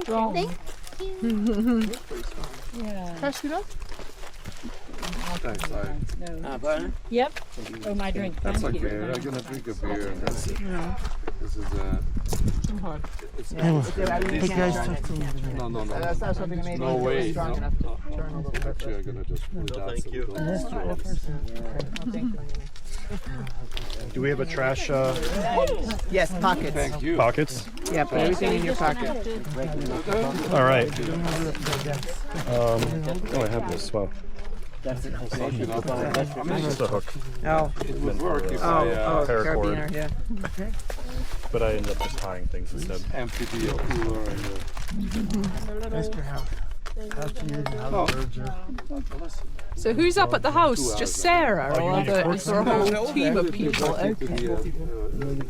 strong. Yeah. Pass it up. Thanks, No. Yep. Oh, my drink. That's Thank okay. you. I'm gonna drink a beer. And that's it. Yeah. This is Too hard. Hey guys, no. That's not something maybe No way. strong No. enough to turn a little bit. Actually, I'm gonna just pull it out. thank you. Do we have a trash Yes, pockets. Thank you. pockets? Yeah, put everything in your pocket. All right. Oh, I have this. Wow. Just Just a hook. Oh, It would work if I paracord. carabiner, yeah. But I ended up just tying things instead. emptied the cooler and So who's up at the house? Just Sarah, or is there a whole team of people? Okay.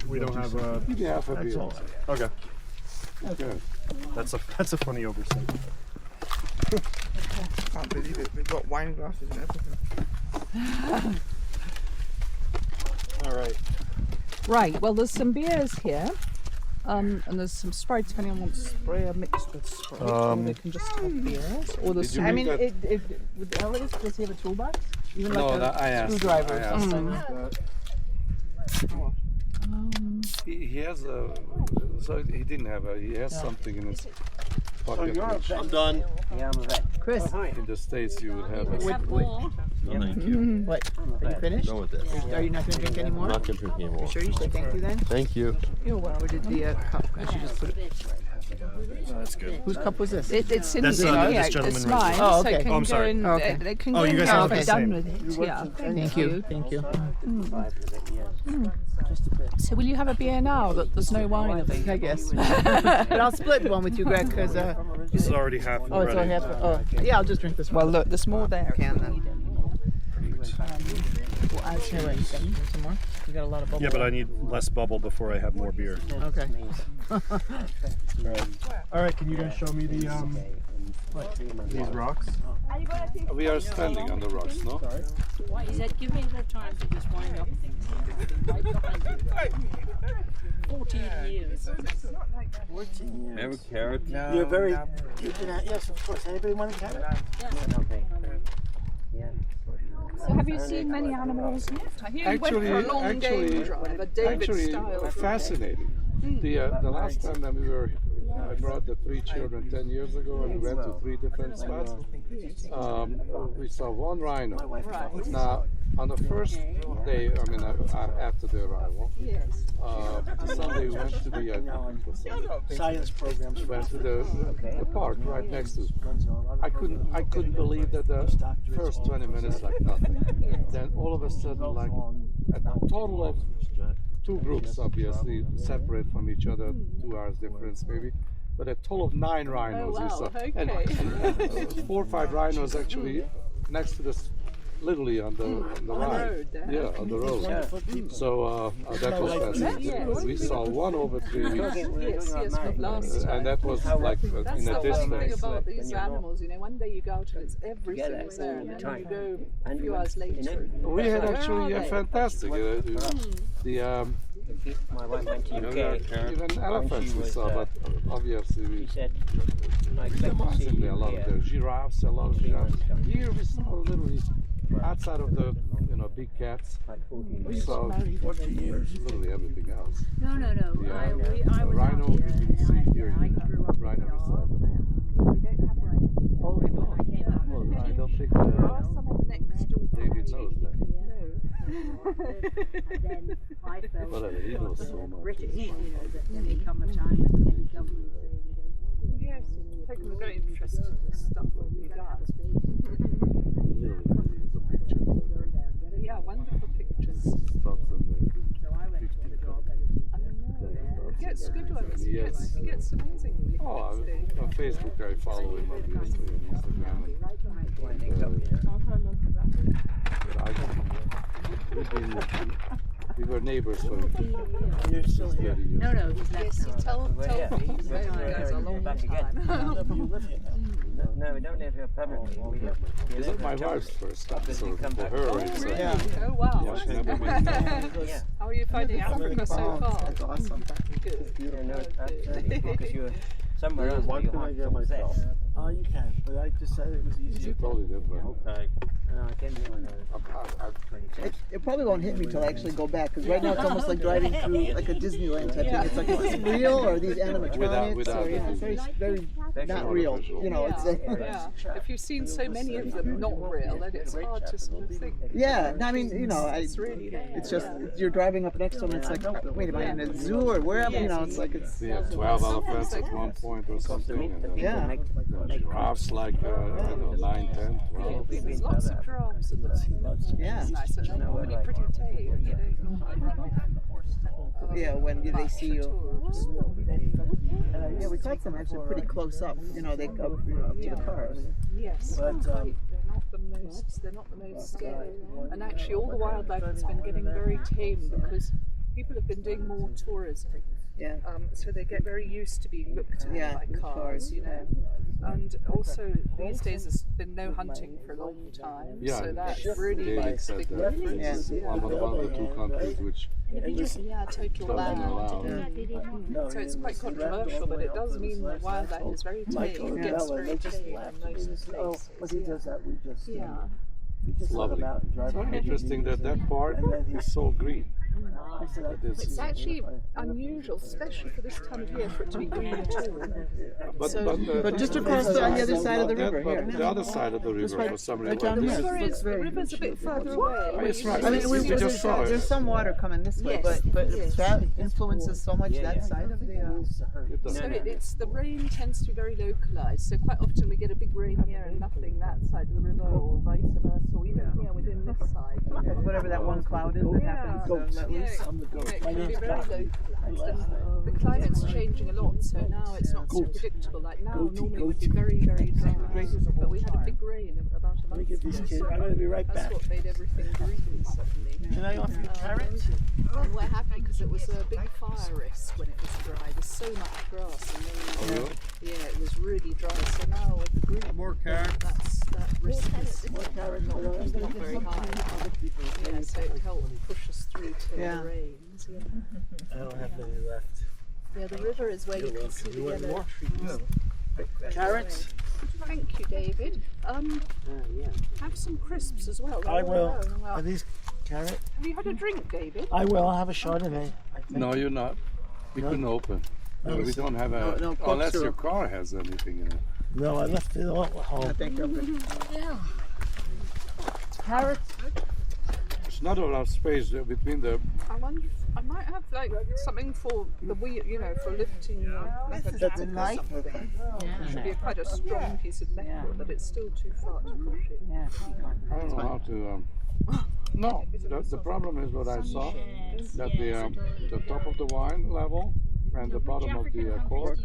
We don't have a. You can have a beer. Okay. Okay. That's a funny oversight. I can't believe it. We've got wine glasses and everything. All right. Right. Well, there's some beers here, and there's some Sprite. If anyone wants spray or mixed with Sprite, or they can just have beers. Or there's Did you some. I make mean, that- would Elvis, does he have a toolbox? Even No, like that I a asked. screwdriver I or asked. something? He has a. So he didn't have a. He has something in his pocket. Which I'm done. Chris, in the States, you would have a. No, thank you. what? Are you finished? Done with this. Are you not going to drink anymore? I'm not gonna drink anymore. You sure you say thank you then? Thank you. Where did the cup? I should just put it. That's good. Whose cup was this? It's in That's, the this yeah, gentleman it's right mine. there. Oh, So okay. it can Oh, I'm go sorry. in, Okay. they can Oh, go you in guys now have and the be done same. with it. Yeah. Thank you. Thank you. So will you have a beer now that there's no wine available? I guess. But I'll split one with you, Greg, because This is already half oh, it's all ready. half. Oh, yeah, I'll just drink this Well, one. look, there's more there. Can then. Here, wait. Some more? You got a lot of bubble. Yeah, but I need less bubble before I have more beer. Okay. All right. Can you guys show me the these rocks? We are standing on the rocks, no? Why is that? Give me the time to just wind up things. Right behind you. 14 years. Have a carrot? You're very. Yes, of course. Anybody want a carrot? So have you seen many animals yet? I hear you went for a long game drive, a David style. Fascinating. The last time that we were, I brought the 3 children 10 years ago, and we went to 3 different spots. We saw 1 rhino. Right. Now, on the first day, I mean, after the arrival, Sunday we went to the Science programs. went to the park right next to us. I couldn't believe that the first 20 minutes like nothing. Then all of a sudden, like a total of 2 groups, obviously separate from each other, 2 hours difference maybe, but a total of 9 rhinos we saw, and 4 or 5 rhinos actually next to this. Literally on the ride, yeah, on the road. So that was fascinating. We saw 1 over 3 weeks, Yes, but last time. and that was like in That's a the funny thing distance. about these animals, you know, one day you go out and it's everything's there, and then you go a few hours later. We had actually a fantastic. My wife went to UK. Even elephants we saw, but obviously we Said, I expect to see possibly a you lot of here. the giraffes, a lot of giraffes. Here we saw literally outside of the big cats. Like 14 We saw literally everything else. No. Yeah. I was Rhino out we here, didn't and see here. I grew up Rhino we saw. We don't have rain. Oh, we don't. I came out. Well, I don't think There are some on the next door. David knows that. And then I felt Well, he knows so much. British, you know, that there may come a time when any government say we don't. Yes, taking a great interest in this stuff that we got. Literally, the pictures. Yeah, wonderful pictures. Stops in the So I went for the job. He gets good ones. Yes. He gets amazing pictures. On Facebook I follow him obviously on Instagram. We were neighbors for 30 years. No, he's left Yes, he now. told me he's known you guys a long Back again. time. You live here now. No, we don't live here permanently. We live This is my wife's first stop, so for her it's Yeah. Oh wow. yeah, she never went down. Yeah. How are you finding Africa so far? That's awesome. Good. Yeah, no, absolutely. Because Somewhere else Why where you couldn't I have get some myself? zest. Oh, you can, but I just said it was easier. Totally different. Okay. No, I can't do it. It probably won't hit me till I actually go back, because right now it's almost like driving through like a Disneyland type thing. It's like, is this real or are these animatronics? Without Or, yeah, it's very not real. You know, it's Yeah. If you've seen so many of them not real, then it's hard to sort of think. yeah. I mean, you know, It's really there. it's just you're driving up next to them. It's like, wait, am I in a zoo or wherever? You know, it's like it's. We had 12 elephants at one point or something. And Yeah. the giraffes like, I don't know, 9, 10, 12. There's lots of giraffes in there. Yeah. It's nice, and they're normally pretty tame. You don't normally Yeah, when they see you. tourists. Yeah, we caught some actually pretty close up. You know, they go up to the cars. Yes, But, they're not the most. They're not the most scary. And actually, all the wildlife has been getting very tame because people have been doing more tourism. Yeah. So they get very used to being looked at Yeah, by cars, you know. And also these days there's been no hunting for a long time, Yeah, so that really David makes a said big that. difference. It's one of the two countries which Yeah, total doesn't ban. allow. So it's quite controversial, but it does mean that wildlife is very tame. It gets very tame in most Oh, places. when he does that, we just Yeah. let Lovely. him out and drive It's very around. interesting that part is so green. I said, It is- It's actually unusual, especially for this time of year, for it to be green at all. But just across on the other side of the river here. The other side of the river for some reason. The this is- river's a bit further away. It's right. I mean, We just saw it. there's some water coming this way, Yes, but yes. that influences so much that side of the. It does. So it's the rain tends to be very localized. So quite often we get a big rain here and nothing that side of the river, or vice versa, or even here within this side. Whatever that one cloud is that happens to let loose. I'm the goat. It can be very localized. And the climate's changing a lot, so now it's not so predictable. Like now, normally it would be very, very dry. But we had a big rain about a Let me month get these ago. kids. I'm going to be right That's back. what made everything green suddenly. Can I offer you carrots? And we're happy because it was a big fire risk when it was dry. There's so much grass, and Oh, then, really? yeah, it was really dry. So now with the green, More carrots. that risk is not very high. Yeah, so it helped push us through till Yeah. the rains. Yeah. I don't have many left. Yeah, the river is where you can see the yellow. Carrots? Thank you, David. Have some crisps as well. I will. Well, Are these carrots? have you had a drink, David? I will. I'll have a Chardonnay. I think. No, you're not. We couldn't open. We don't have a. No, Coke unless your syrup. car has anything in it. No, I left it all at I home. think I'm good. Carrots? There's not a lot of space between the. I wonder if I might have like something for the wheel, you know, for lifting like a That's jack a or knife. something. It should be quite a strong piece of metal, but it's still too far to push it. I don't know how to. No, the problem is what I saw, that the top of the wine level and the bottom of the cork,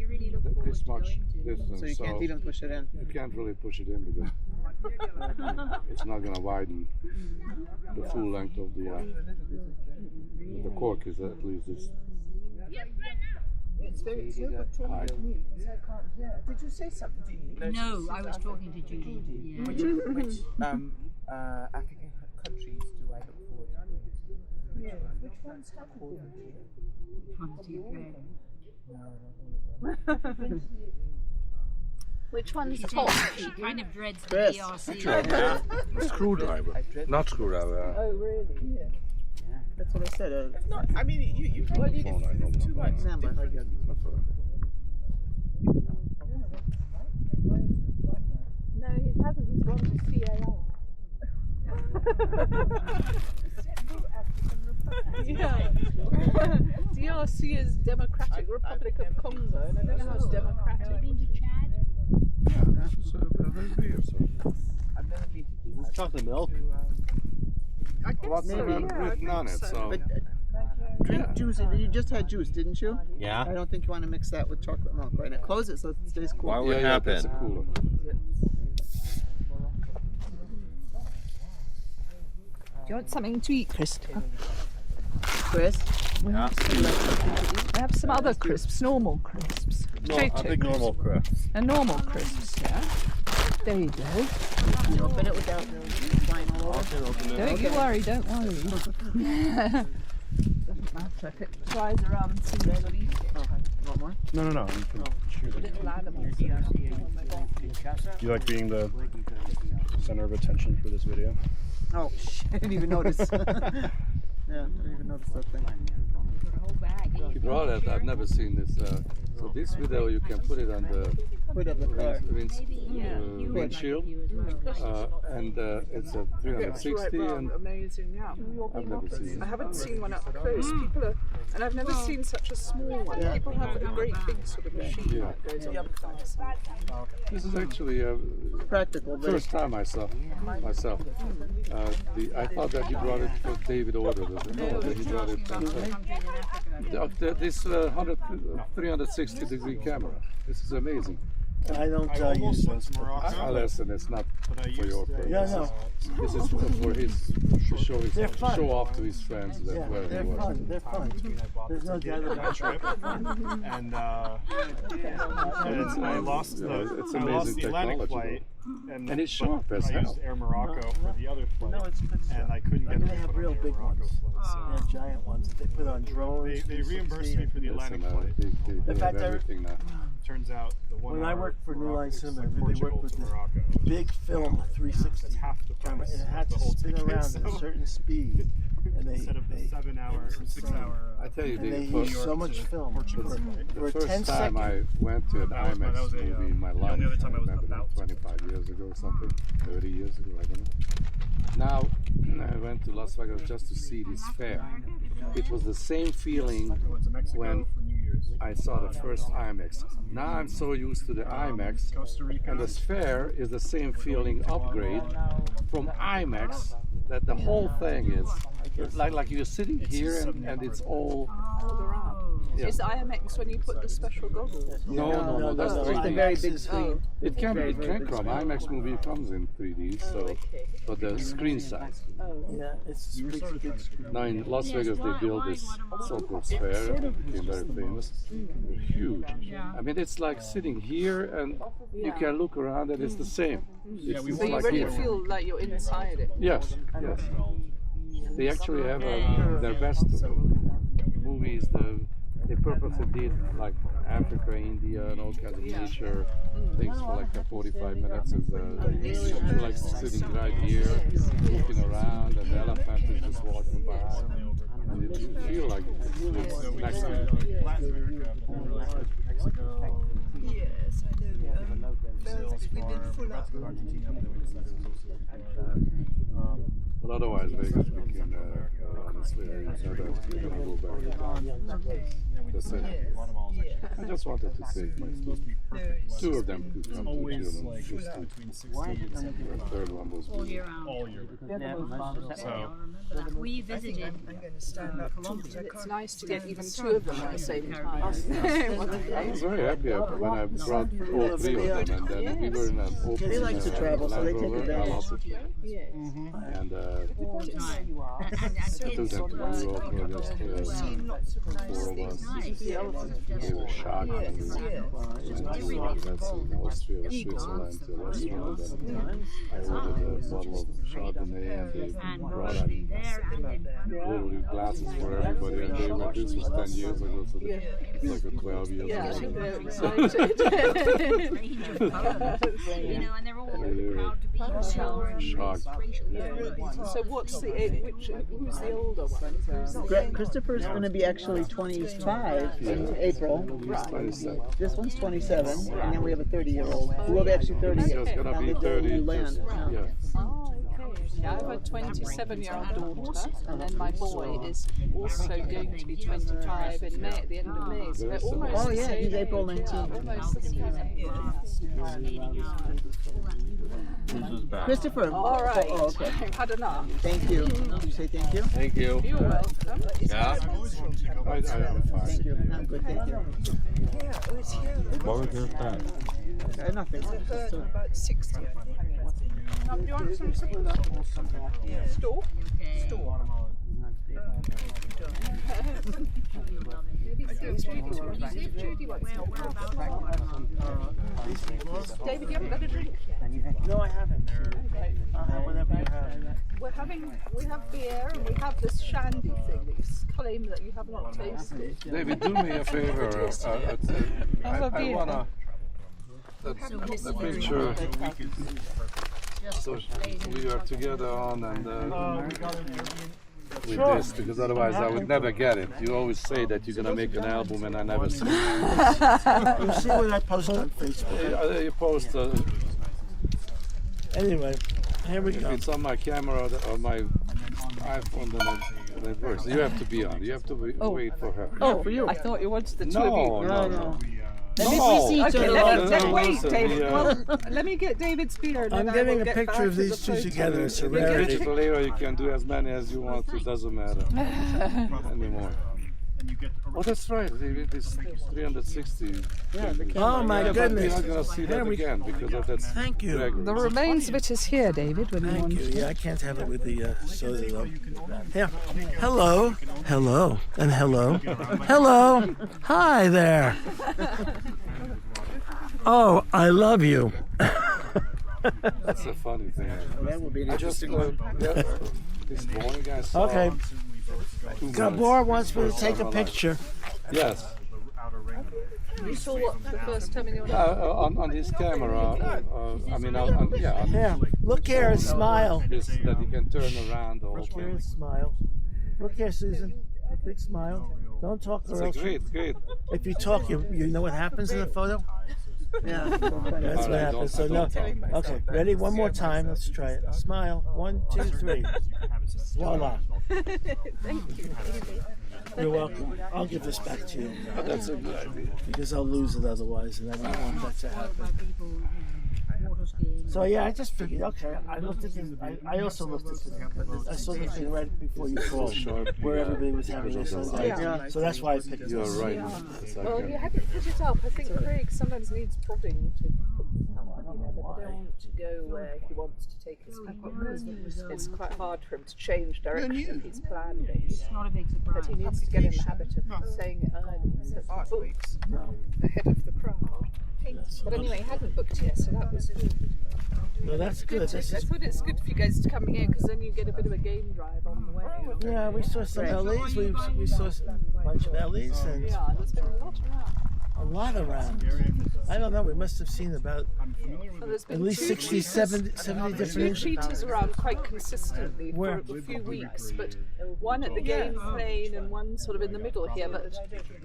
this much distance. So you can't even push it in. You can't really push it in because it's not going to widen the full length of the cork is at least this It's very good talking high. to me because I can't hear. Did you say something to me? No, I was talking to Judy. Yeah. Which African countries do I look forward to? Yeah. Which ones have you? Ukraine. Which one's She top? said she kind of dreads the Chris. DRC. Screwdriver, not screwdriver. Oh, really? Yeah. That's what I said. It's not. I mean, you Phone, I know it's too much. Number. No, he hasn't. He's gone to CAR. Yeah. DRC is Democratic Republic of Congo, and I don't know how it's democratic. Been to Chad? Yeah, it's very weird. So. I've never been to Chocolate milk. I guess What's so, yeah, I written on think it? So. But drink juice. You just had juice, didn't you? Yeah. I don't think you want to mix that with chocolate milk right now. Close it so it stays cool. Why would Yeah, happen? that's a cooler. Do you want something to eat, Chris? Chris, Yeah. I have some other crisps, normal crisps. Potato normal crisps. and normal crisps, yeah. There you go. you open it without flying all over. Don't you worry, don't worry. Doesn't matter if it flies around, so you'll eat it. Want more? No. little animals. You like being the center of attention for this video? Oh, shit, I didn't even notice. Yeah, I didn't even notice that thing. He brought it. I've never seen this. So this video, you can put it on the Put up the car. windshield, and it's a 360, and Amazing, yeah. I've never seen I it. haven't seen one up close. People are, and I've never seen such a small one. Yeah. People have a great big sort of machine Yeah. that goes up close. This is actually Practical, but first time I saw myself. I thought that he brought it for David Order, but no, that he brought it. This 360-degree camera. This is amazing. I don't use those. Listen, it's not for your purpose. Yeah, no. This is for his to They're fun. show off to his friends that Yeah, where he they're was. fun. They're fun. There's no doubt about it. Trip, and I lost Yeah, it's the amazing Atlantic technology, flight, and it's sharp as I hell. used Air Morocco for the other flight, No, it's good stuff. and I couldn't I get mean, it they to have put on real the Air big Morocco ones. flight. They have giant ones that they put on drones. They reimbursed me for the Atlantic flight. They In have fact, everything now. Turns out the one When I hour worked for New Line Morocco Cinema, flight, they Portugal worked with to this Morocco. big film 360 That's half the camera, price and it had of the to whole spin ticket, around at a so certain speed. And they, instead of the 7 hour or 6 hour. I tell you, and they the used so much film. Portugal For flight. first 10 time I seconds. went to an That was IMAX a, movie in my the life, only other time I was remember about that 25 years ago or something, 30 years ago, I don't know. Now, I went to Las Vegas just to see this fair. It was the same feeling I went to Mexico when for New Year's. I saw the first IMAX. Now I'm so used to the IMAX, Costa Rica. and this fair is the same feeling upgrade from IMAX, that the whole thing is like you're sitting here and it's all. Yeah. Is the IMX when you put the special goggles? No, that's It's 3D. a very big screen. It can Very come. big screen. IMAX movie comes in 3D, so but the screen size. Yeah, it's a big screen. Now in Las Vegas they built this so-called sphere, it became very famous. They're huge. I mean it's like sitting here and you can look around and it's the same. It's, we it's So you like really here. feel like you're inside it. Yes. They actually have their best movies. They purposely did like Africa, India, and all kinds of nature things for like 45 minutes. You're like sitting right here, looking around, and the elephant is just walking by, and you feel like it's next to you. Latin America, Mexico. Yes, I know. We've been full up. But otherwise, Vegas became honestly, we're gonna go back. That's it. I just wanted to take my two of them to come to Always Chile. like Just to, between 16 and 17 the third one was All year round. all year. So we visited I'm going to stand up too, Colombia. because I It's can't. nice to get even two of them at the same time. I was very happy when I brought all three of them, and then we were in an open They like to travel, so they take Land Rover, advantage. and all the time. And took kids them to Europe, or just Seen lots of nice four of things. us. nice. They were shocked, and we went to that's in Austria, Switzerland, to restaurant, and I ordered a bottle of Chardonnay, and they And brought out there and in literally glasses for everybody, and they went, this was 10 years ago, so it's like a 12 years Yeah, ago. they're excited. range of colours, you know, and they're all proud to be there and Shocked. So what's the who's the older one? Christopher's going to be actually 25 in April. He's 27. This one's 27, and then we have a 30-year-old who will be actually 30 He's years. just gonna be Now 30. they do land. Just, yeah. Oh, okay. Yeah, I have a 27-year-old daughter, and then my boy is also going to be 25 in May, at the end of May. So they're almost Oh the yeah, same he's age. April 19th. Almost the same age. Christopher. All right, Oh, okay. I've had enough. Thank you. Did you say thank you? Thank you. You're welcome. Yeah. I'm Thank fine. you. I'm good, thank you. Yeah, oh, it's here. What was your plan? Nothing. There's a herd of about 60, I think. Do you want some supper? Yeah. Store? Okay. Store. Maybe see if Judy wants to. David, you haven't got a drink yet? No, I haven't. I'll have whatever you have. We have beer and we have this shandy thing that you claim that you have not tasted. David, do me a favor. I want a picture. So we are together on and with this, because otherwise I would never get it. You always say that you're gonna make an album and I never see it. You see what I post on Facebook. You post. Anyway, here we If go. it's on my camera or my iPhone, then it works. You have to be on. You have to wait for her. Oh, for you. I thought you wanted the two of you. No. Okay, let's no, wait, no, David. yeah. Well, let me get David's beer. And I'm then getting I will a get picture back of to these the two photo. together. It's a Digital rarity. era, you can do as many as you want. It doesn't matter anymore. Oh, that's right. It's 360. Oh my But goodness. we're not going to see that again because of that. Thank you. The remains of it is here, David, when you Thank want you. it. Yeah, I can't have it with the soda though. Here. Hello. Hello. And hello. Hello. Hi there. Oh, I love you. That's a funny thing. That would be an I just interesting one. this morning I saw. Okay. 2 months. Gabor wants me to take a picture. Yes. You saw what the first time in your life? On his camera. I mean, yeah. Here. Look here and smile. This, that you can turn around the whole Look here thing. and smile. Look here, Susan. A big smile. Don't talk or else. Great. If you talk, you know what happens in the photo? Yeah. That's what happens. So no. Okay, ready? One more time. Let's try it. Smile. 1, 2, 3. Voila. Thank you. You're welcome. I'll give this back to you That's a good idea. because I'll lose it otherwise, and I don't want that to happen. So yeah, I just figured. Okay, I looked at this. I also looked at this. I saw the thing right before you called, where everybody was having their Sunday. Yeah. So that's why I picked it. You're right. Yeah. It's like, Well, you haven't put it up. I think Craig sometimes needs prodding to put this up. But I don't want to go where he wants to take his pictures. It's quite hard for him to change direction. He's planned it. It's not a big surprise. But he needs to get in the habit of saying it early, so he books ahead of the crowd. But anyway, he hadn't booked yet, so that was good. No, that's good. I thought it's good for you guys to come here because then you get a bit of a game drive on the way. Yeah, we saw some LEs. We saw a bunch of LEs and Yeah, there's been a lot around. a lot around. I don't know. We must have seen about So there's been at least 60, 70 two different. cheetahs around quite consistently Where? for a few weeks, but one at the game plane and one sort of in the middle here. But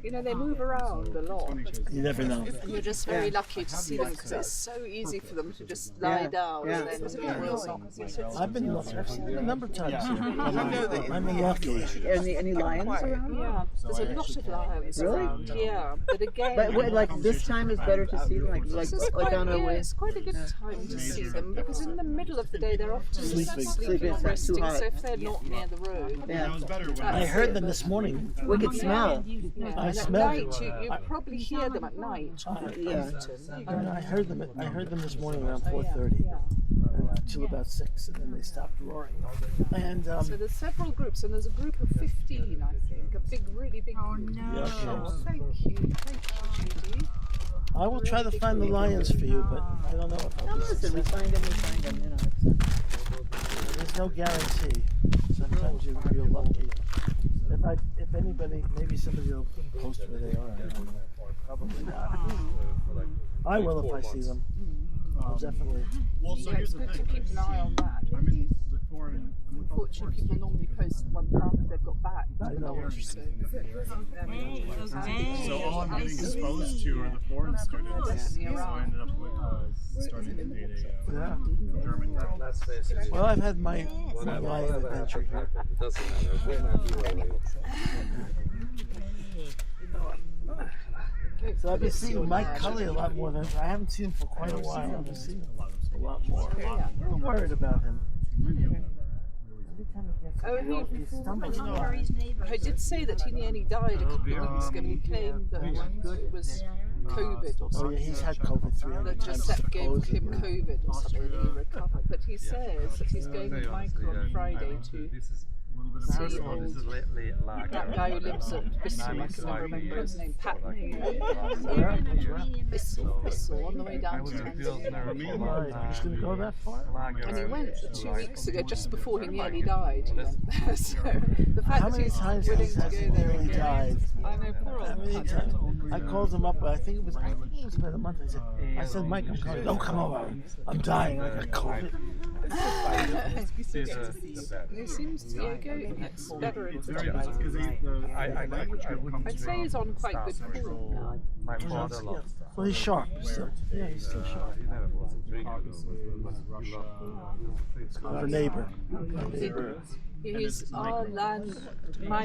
you know, they move around a lot. You never know. You're just very lucky to see them because it's so easy for them to just lie down and then I've been lucky. I've seen them a number of times. I'm lucky. Any lions around? Yeah, there's a lot of lions around. Yeah, but again. But what, like this time is better to see them, This is like on our way. it's quite a good time to see them because in the middle of the day they're often sleeping or Sleeping, it's too resting. hot. So if they're not near the road, Yeah. I heard them this morning. We could smell. Yeah, I and at smelled night you probably hear them at night. Yeah. And I heard them this morning around 4:30 until about 6, and then they stopped roaring. And So there's several groups, and there's a group of 15, I think, a big, really big group. yeah, Oh, okay. thank you, Judy. I will try to find the lions for you, but I don't know if No, I'll be listen, we successful. find them, you know. There's no guarantee. Sometimes you're lucky. If anybody, maybe somebody will post where they are. I don't know. Probably not. I will if I see them. I'll definitely. Yeah, it's good to keep an eye on that. Unfortunately, people normally post one after they've got back. I know. So, So all I'm getting exposed to are the foreign students. So I ended up starting to date a Yeah. German girl. Well, I've had my lion adventure here. it doesn't matter. We're not doing it. So I've been seeing Mike Cully a lot more than I haven't seen him for quite a while. I've been seeing him a lot more. I'm worried about him. Every time he gets he stumbles. I did say that he nearly died a couple of weeks ago. He claimed that it was COVID or Oh something. yeah, he's had COVID 300 That times Giuseppe gave him supposedly. COVID or something and he recovered. But he says that he's going with Michael on Friday to See that guy who lives at Bissell, I can never remember his name, Pat Bissell on the way down to Tanzania. Right, you're just going to go that far? And he went 2 weeks ago, just before he nearly died. He went. So the fact How that many he's times willing has to he go there really again. died? I know, poor How old many Pat. times? I called him up, I think it was about a month. I said, Mike, I'm coming. Don't come over. I'm dying. I got COVID. He seems to gets better and better. I'd say he's on quite good form. Well, he's sharp still. Yeah, he's still sharp. Our neighbor. He's my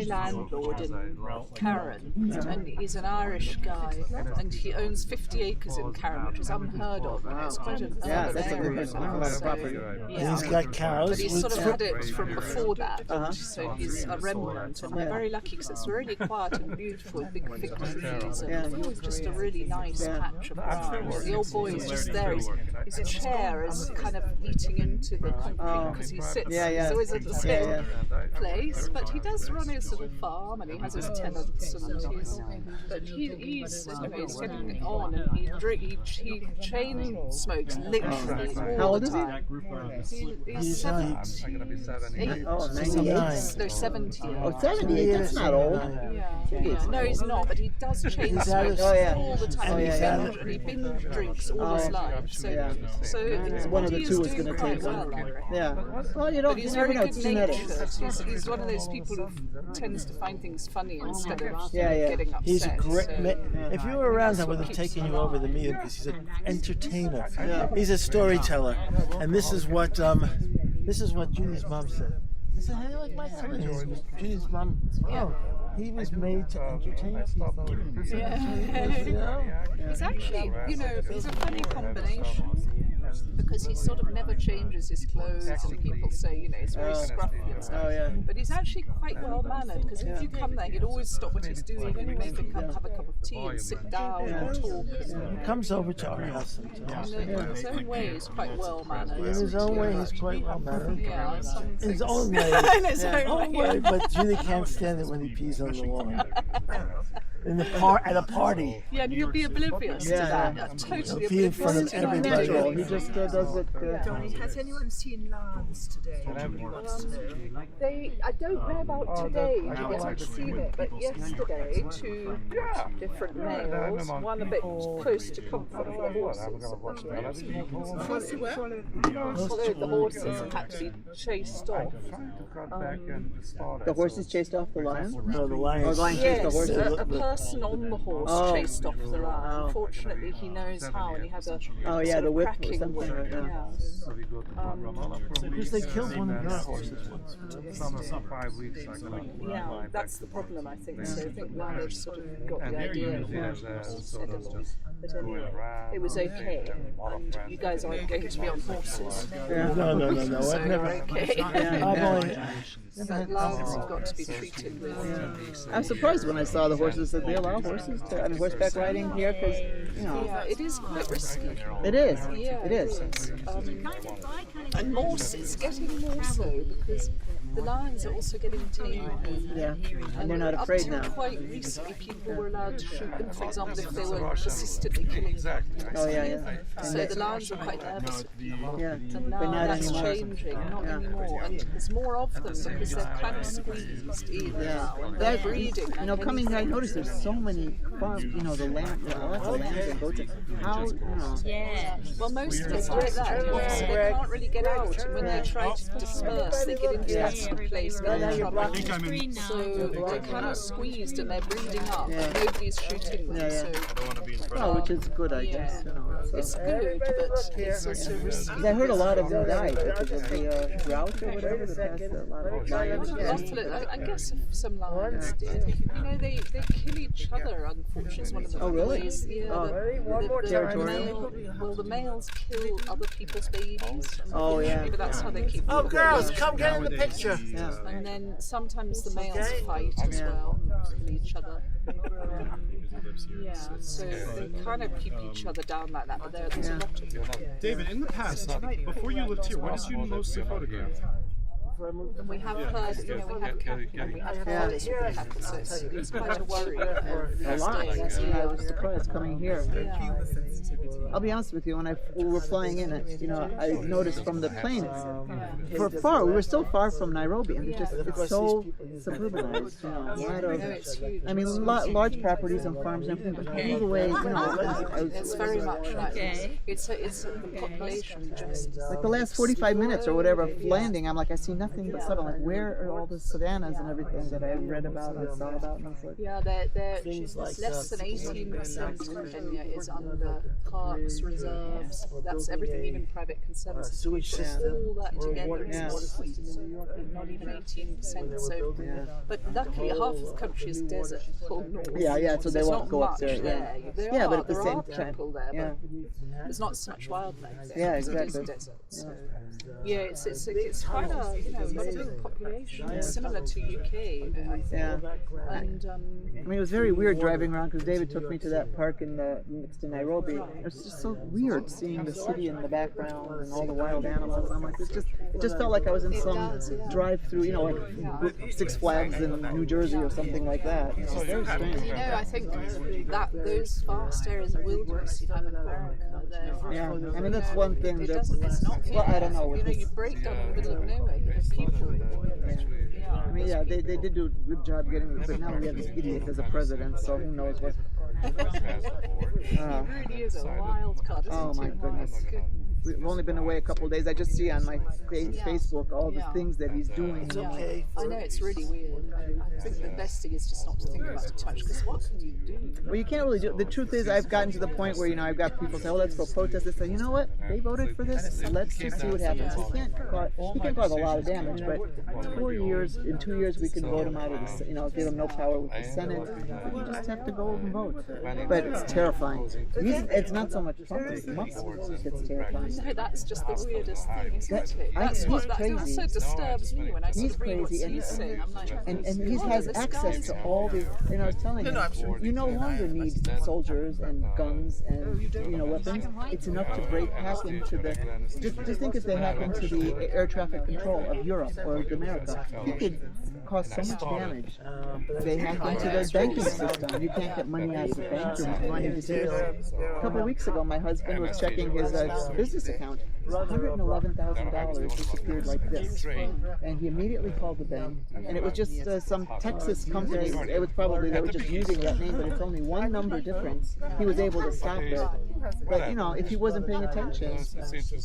landlord in Karen, and he's an Irish guy, and he owns 50 acres in Karen, which is unheard of. It's quite an urban area now, And he's got cows. but he's sort of had it from before that, so he's a remnant, and they're very lucky because it's really quiet and beautiful with big fig trees, and just a really nice patch of ground. The old boy is just there. His chair is kind of eating into the concrete because he sits. He's always at the same place, but he does run his little farm and he has his tenants, and he's getting on, and he chain smokes literally all the time. He's 78. No, 70. Oh, 78? That's not old. Yeah. No, he's not, but he does chain smoke all the time. And he binge drinks all his life. So one of the two is doing going to quite take well, one. I reckon. Yeah. Well, you don't. But he's You never very know. It's good genetics. natured. He's one of those people who tends to find things funny instead of Yeah. getting upset. He's a great. so- If you were around, I would have taken you over to meet him because he's an entertainer. He's a storyteller, and this is what Judy's mom said. I said, "How do you like my husband?" Judy's mom. Oh, he was made to entertain people. He's actually, he's a funny combination because he sort of never changes his clothes, and people say, he's very scruffy and stuff. But he's actually quite well mannered because if you come there, he'd always stop what he's doing and make him come have a cup of tea and sit down and talk. He comes over to our house sometimes. In his own way, he's quite well mannered. In his own way, he's quite well mannered. Yeah, In his own way. In his own way. But Judy can't stand it when he pees on the lawn. At a party. Yeah, and he'll be oblivious to that. Totally He'll be in front of oblivious to everybody. that. He just does it. Donnie, has anyone seen lions today? I don't know about today. I haven't seen it, but yesterday, two different males, one a bit close to comfort for the horses. Followed the horses and had to be chased off. The horses chased off the lion? No, the lion. Oh, the lion chased the horses. A person on the horse chased off the lion. Unfortunately, he knows how, and he has a the whip or cracking something. whip. Because they killed one of their horses once. Yeah, that's the problem, I think. So I think now they've sort of got the idea of edible. But anyway, it was okay. And you guys aren't going to be on horses. No. So I've never. okay. I've only. Lions have got to be treated with. I'm surprised when I saw the horses that they allow horses to horseback riding here because Yeah, it is quite risky. It is. Yeah, It is. And it's getting more so because the lions are also getting tamer. Yeah, and they're not afraid up now. till quite recently, people were allowed to shoot them, for example, if they were persistently killing them. Oh yeah. So the lions were quite nervous of people. Yeah, And but now not that's anymore. changing, not anymore. And there's more of them because they're kind of squeezed in now. And they're breeding. Coming here, I noticed there's so many farms. The land, there are lots of lambs and goats. How, Yeah. Well, most of it's like that. So they can't really get out, and when they try to disperse, they get into that sort of place. Get in trouble. So they're kind of squeezed and they're breeding up, and nobody's shooting them. So which is good, I guess. it's good, but it's also risky. I heard a lot of them died because of the drought or whatever. A lot of lions. I guess some lions did. They kill each other, unfortunately. It's one of the ways. The males kill other people's babies. Oh, yeah. But that's how they keep. Oh, girls, come get in the picture. And then sometimes the males fight as well, and kill each other. So they kind of keep each other down like that, but there's a lot of them. David, in the past, before you lived here, what did you mostly photograph? before I moved to We have heard, you know, we have cattle, and we have heard it's really cattle, so it's quite a worry. A lot. I was surprised coming here. I'll be honest with you, when we were flying in, you know, I noticed from the plane, we were still far from Nairobi, and it's so suburbanized, you know, a lot of, I mean, large properties and farms and everything, but all the way, you know, it's very much like it's the population just like the last 45 minutes or whatever of landing, I'm like, I see nothing but stuff. I'm like, where are all the savannas and everything that I read about and saw about? And I was like, yeah, they're less than 18% of Kenya is under parks, reserves. That's everything, even private conservancy. Sewage system. All that together is not even 18%. So, but luckily, half of the country is desert. Yeah, so they won't go up there. Yeah, but at the same time, there, but there's not so much wildlife there. Yeah, exactly. Desert, so. Yeah, it's quite a not a big population. It's similar to UK, I think. Yeah. And I mean, it was very weird driving around because David took me to that park next to Nairobi. It was just so weird seeing the city in the background and all the wild animals. I'm like, it just felt like I was in some drive-through, you know, like Six Flags in New Jersey or something like that. It was very strange. You know, I think that those vast areas of wilderness you have in America, yeah, I mean that's one thing. It's not. Well, I don't know. You know, you break down in the middle of nowhere. You have people. I mean, yeah, they did do a good job getting it, but now we have this idiot as a president, so who knows what. He really is a wild card. Oh my goodness. We've only been away a couple of days. I just see on my Facebook all the things that he's doing. It's okay. I know it's really weird. I think the best thing is just not to think about it too much, because what can you do? Well, you can't really do. The truth is, I've gotten to the point where, you know, I've got people say, "Oh, let's go protest." They say, "You know what? They voted for this. Let's just see what happens." He can't cause a lot of damage, but 4 years, in 2 years, we can vote him out of the, you know, give him no power with the Senate. You just have to go and vote. But it's terrifying. It's not so much Trump; it's Musk that's terrifying. No, that's just the weirdest thing, isn't it? He's That crazy. also disturbs me when I He's sort of read what crazy, he's saying. I'm like, and he has access to all the. You know, I was telling him, you no longer need soldiers and guns and, you know, weapons. It's enough to break hack into the. Just think if they hack into the air traffic control of Europe or America, he could cause so much damage. They hack into the banking system. You can't get money out of the bank or money to do. A couple of weeks ago, my husband was checking his business account. $111,000 disappeared like this, and he immediately called the bank. And it was just some Texas company. It was probably they were just using that name, but it's only one number difference. He was able to stop it. But you know, if he wasn't paying attention,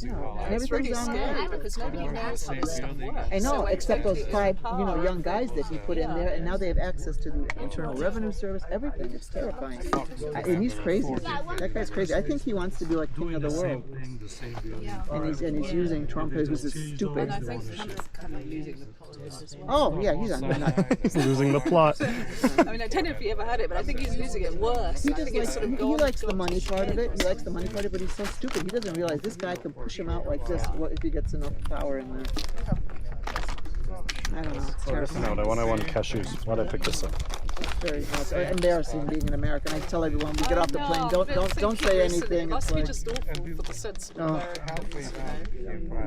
you know, and it's really everything's on scary there. because nobody knows how this stuff works. I know, So except those 5, you know, young guys. guys that he put in there, and now they have access to the Internal Revenue Service. Everything. It's terrifying. And he's crazy. That guy's crazy. I think he wants to be like king of the world. And he's using Trump, who's stupid. And I think Trump's kind of losing the plot as well. Oh yeah, he's on. He's losing the plot. I mean, I don't know if he ever had it, but I think he's losing it worse. He I just think it's likes, sort of he gone likes to the money part of it. He likes the money part of it, but he's so stupid. He doesn't realize this guy can push him out like this. What if he gets enough power in there? I don't know. It's terrifying. No, I want cashews. Why'd I pick this up? Very embarrassing being an American. I tell everyone we get off the plane, don't say anything. It must it's be like, just awful for the sense of Americans.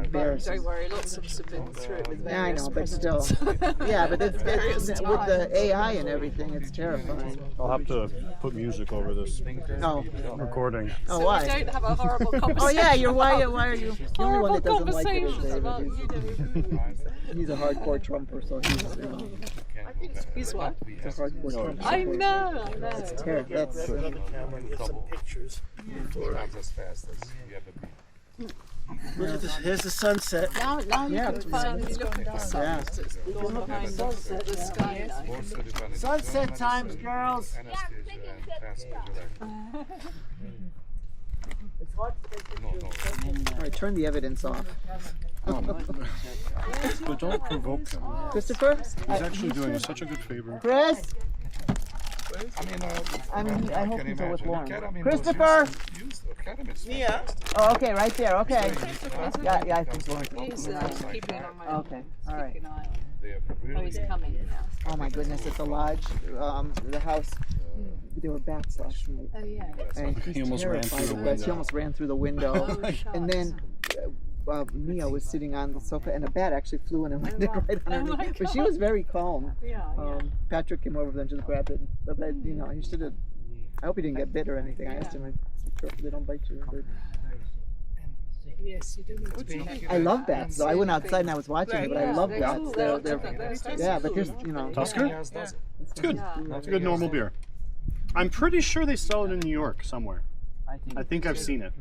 embarrassing. Don't worry, lots of us have been through it with Yeah, I various know, but still. presidents. Yeah, but it's with the AI and everything, it's terrifying. I'll have to put music over this Oh. recording. Oh, So why? we don't have a horrible conversation. Oh yeah, why are you? The only one that doesn't like it is conversations about David. He's a hardcore Trumper, so he's, you know, He's what? he's a hardcore Trumper. I know. It's terrible. That's Another camera, get some pictures. Look at this. Here's the sunset. Now you Yeah. can finally look at the sun. Yeah. It's gone behind the sky now. Sunset times, girls. It's hard to take pictures. all right. Turn the evidence off. But don't provoke him. Christopher, He's actually doing us such a good favor. Chris. I hope he's with Lauren. Christopher. Yeah. Oh, okay, right there. Okay. Yeah, I think Lauren. He's keeping an eye on Okay, all right. keeping an eye on. Oh, he's coming now. Oh my goodness, at the lodge, the house. There were bats last night. Oh yeah. And He he's almost ran terrified through the of bats. He window. almost ran through the window. Oh, And then Mia was sitting on the sofa, and a bat actually flew in and landed right on her knee. But she was very calm. Patrick came over and just grabbed it. But you know, he should have. I hope he didn't get bit or anything. I asked him, they don't bite you. But Yes, you do need to be. I love bats, so I went outside and I was watching it, but I love bats. They're yeah, but there's, you know. Tusker? It's good. It's a good normal beer. I'm pretty sure they sell it in New York somewhere. I think I've seen it.